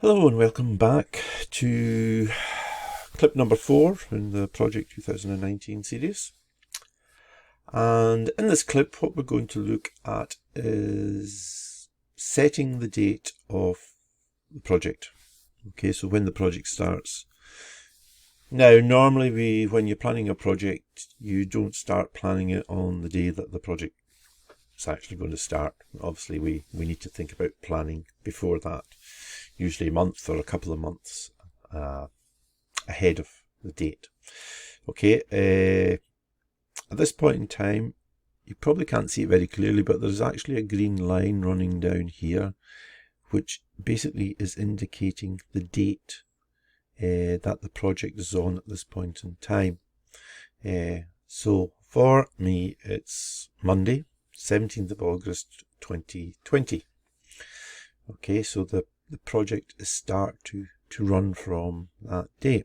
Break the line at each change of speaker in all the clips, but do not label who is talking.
Hello and welcome back to clip number 4 in the Project 2019 series. And in this clip what we're going to look at is setting the date of the project. Okay, so when the project starts. Now normally when you're planning a project, you don't start planning it on the day that the project is actually going to start. Obviously we need to think about planning before that. Usually a month or a couple of months ahead of the date. Okay, at this point in time, you probably can't see it very clearly, but there's actually a green line running down here, which basically is indicating the date that the project is on at this point in time. So for me, it's Monday, 17th of August 2020. Okay, so the project is start to run from that date.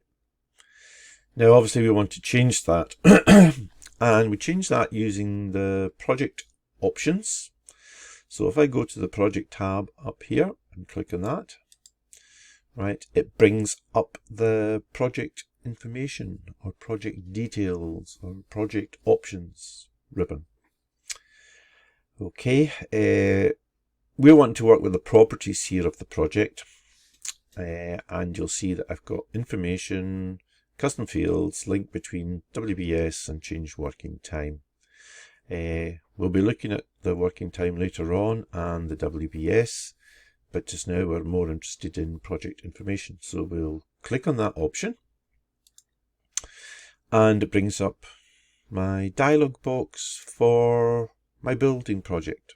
Now obviously we want to change that and we change that using the project options. So if I go to the project tab up here and click on that, right, it brings up the project information or project details or project options ribbon. Okay, we want to work with the properties here of the project, and you'll see that I've got information, custom fields, link between WBS and change working time. We'll be looking at the working time later on and the WBS, but just now we're more interested in project information. So we'll click on that option and it brings up my dialog box for my building project.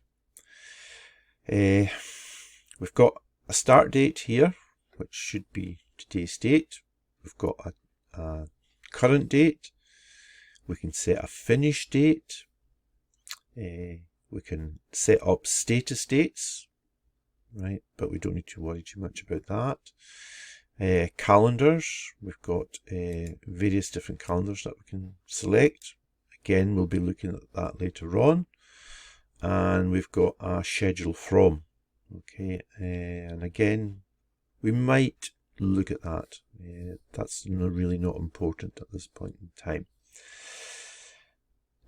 We've got a start date here, which should be today's date. We've got a current date. We can set a finish date. We can set up status dates, right? But we don't need to worry too much about that. Calendars. We've got various different calendars that we can select. Again, we'll be looking at that later on. And we've got a schedule from. Okay, and again, we might look at that. That's really not important at this point in time.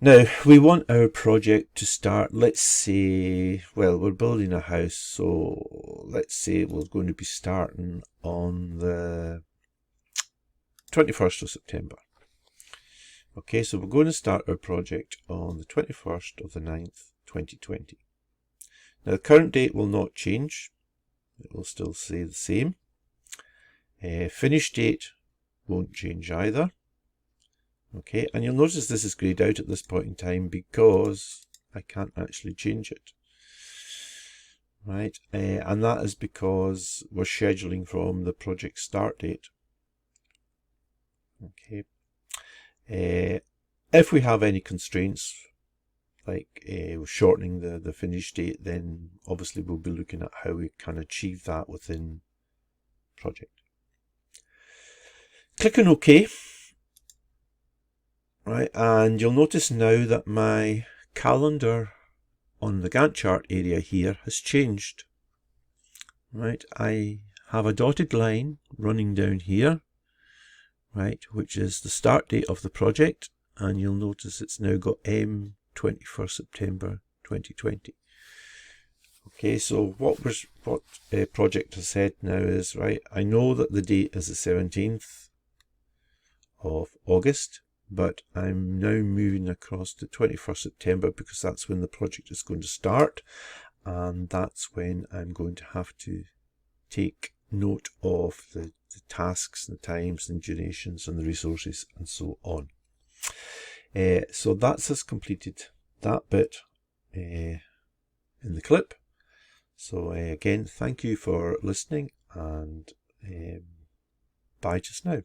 Now, we want our project to start, let's say, well, we're building a house, so let's say we're going to be starting on the 21st of September. Okay, so we're going to start our project on the 21st of the 9th, 2020. Now the current date will not change, it will still stay the same. Finish date won't change either. Okay, and you'll notice this is greyed out at this point in time because I can't actually change it. Right, and that is because we're scheduling from the project start date. Okay, if we have any constraints, like shortening the finish date, then obviously we'll be looking at how we can achieve that within project. Click on OK. Right, and you'll notice now that my calendar on the Gantt chart area here has changed. Right, I have a dotted line running down here, right, which is the start date of the project, and you'll notice it's now got M 21st September 2020. Okay, so what project has said now is, right, I know that the date is the 17th of August, but I'm now moving across to 21st September because that's when the project is going to start, and that's when I'm going to have to take note of the tasks, the times and durations and the resources and so on. So that's us completed that bit in the clip. So again, thank you for listening, and bye just now.